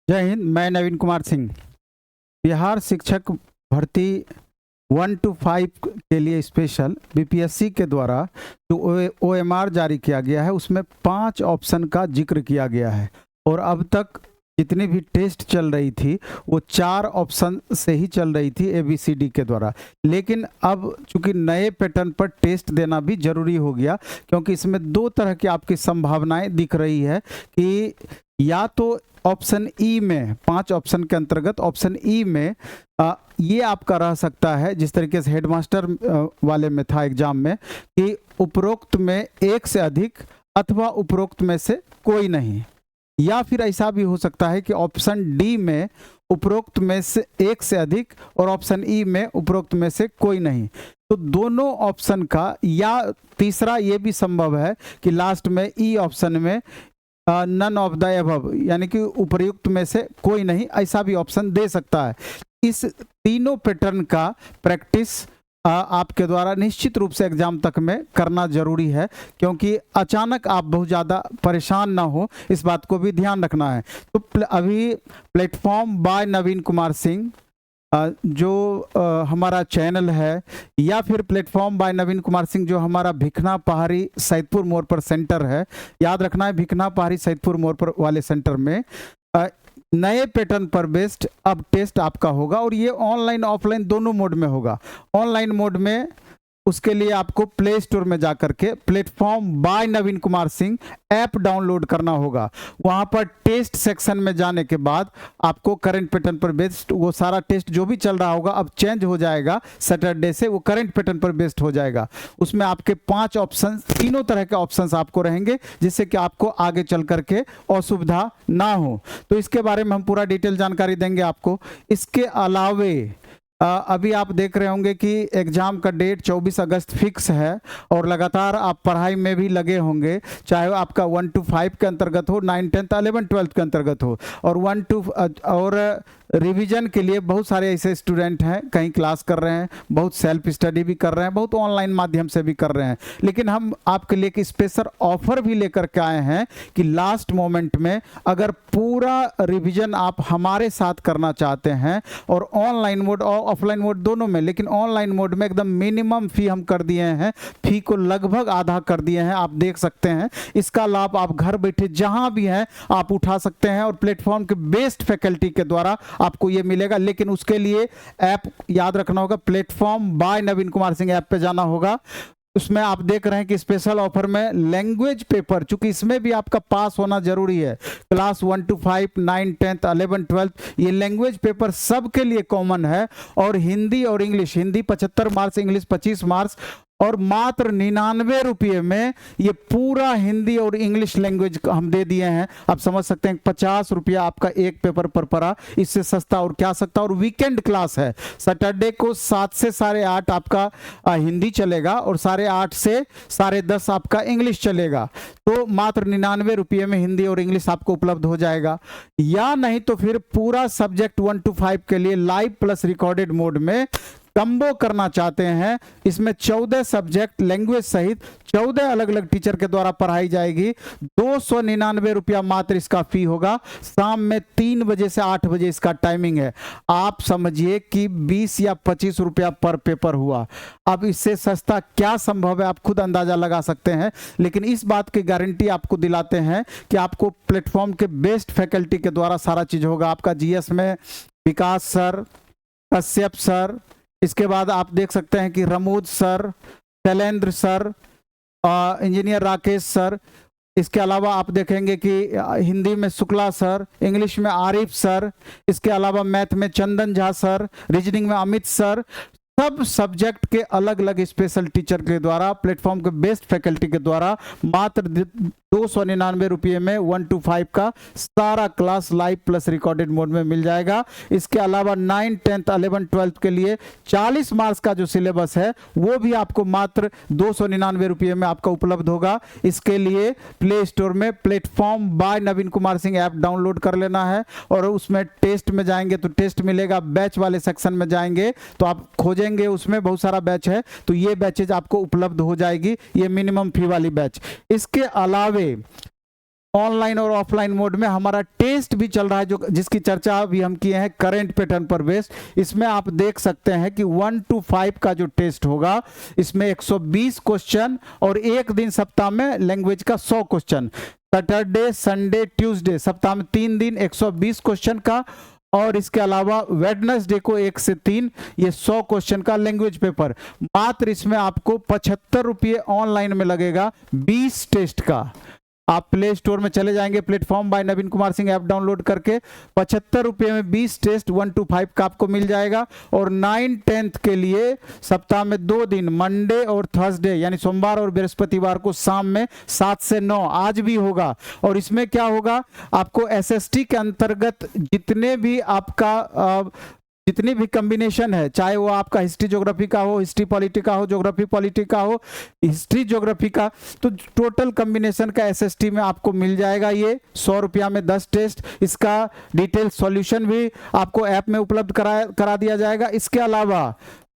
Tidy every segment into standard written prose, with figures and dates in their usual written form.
जय हिंद। मैं नवीन कुमार सिंह। बिहार शिक्षक भर्ती 1 to 5 के लिए स्पेशल बीपीएससी के द्वारा जो ओएमआर जारी किया गया है उसमें 5 ऑप्शन का जिक्र किया गया है और अब तक जितनी भी टेस्ट चल रही थी वो 4 ऑप्शन से ही चल रही थी ABCD के द्वारा। लेकिन अब चूंकि नए पैटर्न पर टेस्ट देना भी जरूरी हो गया, क्योंकि इसमें 2 तरह की आपकी संभावनाएं दिख रही है कि या तो ऑप्शन ई में 5 ऑप्शन के अंतर्गत ऑप्शन ई में ये आपका रह सकता है, जिस तरीके से हेडमास्टर वाले में था एग्जाम में, कि उपरोक्त में एक से अधिक अथवा उपरोक्त में से कोई नहीं, या फिर ऐसा भी हो सकता है कि ऑप्शन डी में उपरोक्त में से एक से अधिक और ऑप्शन ई में उपरोक्त में से कोई नहीं। तो दोनों ऑप्शन का, या तीसरा ये भी संभव है कि लास्ट में ई ऑप्शन में नन ऑफ द अबव, यानी कि उपर्युक्त में से कोई नहीं, ऐसा भी ऑप्शन दे सकता है। इस तीनों पैटर्न का प्रैक्टिस आपके द्वारा निश्चित रूप से एग्जाम तक में करना जरूरी है, क्योंकि अचानक आप बहुत ज़्यादा परेशान ना हो, इस बात को भी ध्यान रखना है। तो अभी प्लेटफॉर्म बाय नवीन कुमार सिंह जो हमारा चैनल है, या फिर प्लेटफॉर्म बाय नवीन कुमार सिंह जो हमारा भिखना पहाड़ी सैदपुर मोड़ पर सेंटर है, याद रखना है भिखना पहाड़ी सैदपुर मोड़ पर वाले सेंटर में नए पैटर्न पर बेस्ड अब टेस्ट आपका होगा, और ये ऑनलाइन ऑफलाइन दोनों मोड में होगा। ऑनलाइन मोड में उसके लिए आपको प्ले स्टोर में जाकर के प्लेटफॉर्म बाय नवीन कुमार सिंह ऐप डाउनलोड करना होगा। वहां पर टेस्ट सेक्शन में जाने के बाद आपको करंट पैटर्न पर बेस्ड वो सारा टेस्ट जो भी चल रहा होगा अब चेंज हो जाएगा, सैटरडे से वो करंट पैटर्न पर बेस्ड हो जाएगा। उसमें आपके 5 ऑप्शन, तीनों तरह के ऑप्शंस आपको रहेंगे, जिससे कि आपको आगे चल करके असुविधा ना हो। तो इसके बारे में हम पूरा डिटेल जानकारी देंगे आपको। इसके अलावे अभी आप देख रहे होंगे कि एग्ज़ाम का डेट 24 अगस्त फिक्स है, और लगातार आप पढ़ाई में भी लगे होंगे, चाहे आपका 1 to 5 के अंतर्गत हो, 9, 10, 11, 12 के अंतर्गत हो, और 1 to और रिवीजन के लिए बहुत सारे ऐसे स्टूडेंट हैं, कहीं क्लास कर रहे हैं, बहुत सेल्फ स्टडी भी कर रहे हैं, बहुत ऑनलाइन माध्यम से भी कर रहे हैं। लेकिन हम आपके लिए एक स्पेशल ऑफर भी लेकर के आए हैं कि लास्ट मोमेंट में अगर पूरा रिवीजन आप हमारे साथ करना चाहते हैं, और ऑनलाइन मोड और ऑफलाइन मोड दोनों में, लेकिन ऑनलाइन मोड में एकदम मिनिमम फी हम कर दिए हैं, फी को लगभग आधा कर दिए हैं, आप देख सकते हैं। इसका लाभ आप घर बैठे जहां भी हैं आप उठा सकते हैं, और प्लेटफॉर्म के बेस्ट फैकल्टी के द्वारा आपको ये मिलेगा। लेकिन उसके लिए ऐप याद रखना होगा, प्लेटफॉर्म बाय नवीन कुमार सिंह ऐप पे जाना होगा। उसमें आप देख रहे हैं कि स्पेशल ऑफर में लैंग्वेज पेपर, चूंकि इसमें भी आपका पास होना जरूरी है, क्लास 1 to 5, 9, 10, 11, 12, ये लैंग्वेज पेपर सबके लिए कॉमन है। और हिंदी और English, Hindi 75 marks, English 25 marks, और मात्र 99 रुपये में ये पूरा हिंदी और इंग्लिश लैंग्वेज हम दे दिए हैं। आप समझ सकते हैं 50 रुपया आपका एक पेपर पर पड़ा, इससे सस्ता और क्या सकता। और वीकेंड क्लास है, सैटरडे को 7 से 8:30 आपका हिंदी चलेगा, और 8:30 से 10:30 आपका इंग्लिश चलेगा। तो मात्र 99 रुपये में हिंदी और इंग्लिश आपको उपलब्ध हो जाएगा। या नहीं तो फिर पूरा सब्जेक्ट 1 to 5 के लिए लाइव प्लस रिकॉर्डेड मोड में कम्बो करना चाहते हैं। इसमें 14 सब्जेक्ट लैंग्वेज सहित 14 अलग अलग टीचर के द्वारा पढ़ाई जाएगी। 299 रुपया मात्र इसका फी होगा। शाम में 3 बजे से 8 बजे इसका टाइमिंग है। आप समझिए कि 20 या 25 रुपया पर पेपर हुआ। अब इससे सस्ता क्या संभव है, आप खुद अंदाजा लगा सकते हैं। लेकिन इस बात की गारंटी आपको दिलाते हैं कि आपको प्लेटफॉर्म के बेस्ट फैकल्टी के द्वारा सारा चीज होगा। आपका जीएस में विकास सर, कश्यप सर, इसके बाद आप देख सकते हैं कि रमूद sir, Shailendra sir, engineer Rakesh sir, इसके अलावा आप देखेंगे कि हिंदी में शुक्ला सर, इंग्लिश में आरिफ सर, इसके अलावा मैथ में चंदन झा सर, रीजनिंग में अमित सर, सब सब्जेक्ट के अलग अलग स्पेशल टीचर के द्वारा प्लेटफॉर्म के बेस्ट फैकल्टी के द्वारा मात्र 299 रुपये में 1 to 5 का सारा class live plus recorded mode में मिल जाएगा। इसके अलावा 9, 10, 11, 12 के लिए 40 मार्क्स का जो सिलेबस है वो भी आपको मात्र 299 रुपये में आपका उपलब्ध होगा। इसके लिए प्ले स्टोर में प्लेटफॉर्म बाय नवीन कुमार सिंह ऐप डाउनलोड कर लेना है, और उसमें टेस्ट में जाएंगे तो टेस्ट मिलेगा। बैच वाले सेक्शन में जाएंगे तो आप खोजेंगे, उसमें बहुत सारा बैच है, तो ये बैचेज आपको उपलब्ध हो जाएगी, ये मिनिमम फी वाली बैच। इसके अलावे ऑनलाइन और ऑफलाइन मोड में हमारा टेस्ट भी चल रहा है, जो जिसकी चर्चा अभी हम किए हैं करंट पैटर्न पर बेस्ड। इसमें आप देख सकते हैं कि 1 to 5 का जो टेस्ट होगा इसमें 120 क्वेश्चन और एक दिन सप्ताह में लैंग्वेज का 100 क्वेश्चन, सैटरडे संडे ट्यूसडे सप्ताह में 3 दिन 120 क्वेश्चन का, और इसके अलावा वेडनेसडे को 1 से 3 ये 100 क्वेश्चन का लैंग्वेज पेपर। मात्र इसमें आपको 75 रुपये ऑनलाइन में लगेगा 20 टेस्ट का। आप प्ले स्टोर में चले जाएंगे, प्लेटफॉर्म बाय नवीन कुमार सिंह ऐप डाउनलोड करके 75 रुपये में 20 टेस्ट 1 to 5 का आपको मिल जाएगा। और 9-10 के लिए सप्ताह में 2 दिन मंडे और थर्सडे यानी सोमवार और बृहस्पतिवार को शाम में 7 से 9 आज भी होगा। और इसमें क्या होगा, आपको एसएसटी के अंतर्गत जितने भी आपका जितनी भी कॉम्बिनेशन है, चाहे वो आपका हिस्ट्री ज्योग्राफी का हो, हिस्ट्री पॉलिटी का हो, ज्योग्राफी पॉलिटी का हो, हिस्ट्री ज्योग्राफी का, तो टोटल कॉम्बिनेशन का एसएसटी में आपको मिल जाएगा ये 100 रुपया में 10 टेस्ट। इसका डिटेल सॉल्यूशन भी आपको ऐप में उपलब्ध करा दिया जाएगा। इसके अलावा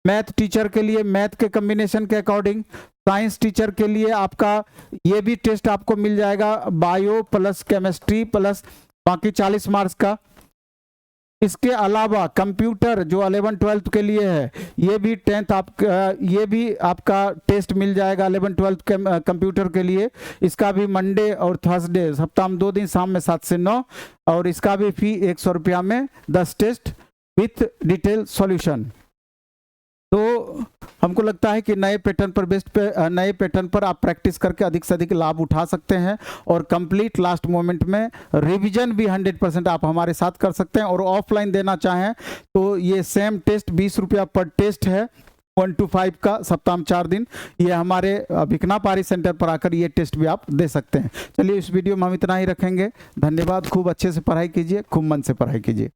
मैथ टीचर के लिए मैथ के कॉम्बिनेशन के अकॉर्डिंग, साइंस टीचर के लिए आपका ये भी टेस्ट आपको मिल जाएगा, बायो प्लस केमिस्ट्री प्लस बाकी 40 मार्क्स का। इसके अलावा कंप्यूटर जो 11-12 के लिए है, ये भी 10th ये भी आपका टेस्ट मिल जाएगा 11-12 के कंप्यूटर के लिए। इसका भी मंडे और थर्सडे सप्ताह में 2 दिन शाम में 7 से 9, और इसका भी फी 100 रुपया में 10 टेस्ट विथ डिटेल सॉल्यूशन। तो हमको लगता है कि नए पैटर्न पर आप प्रैक्टिस करके अधिक से अधिक लाभ उठा सकते हैं, और कंप्लीट लास्ट मोमेंट में रिवीजन भी 100% आप हमारे साथ कर सकते हैं। और ऑफलाइन देना चाहें तो ये सेम टेस्ट 20 रुपया पर टेस्ट है 1 to 5 का सप्ताह में 4 दिन। ये हमारे भिकना पारी सेंटर पर आकर ये टेस्ट भी आप दे सकते हैं। चलिए इस वीडियो में हम इतना ही रखेंगे। धन्यवाद। खूब अच्छे से पढ़ाई कीजिए, खूब मन से पढ़ाई कीजिए।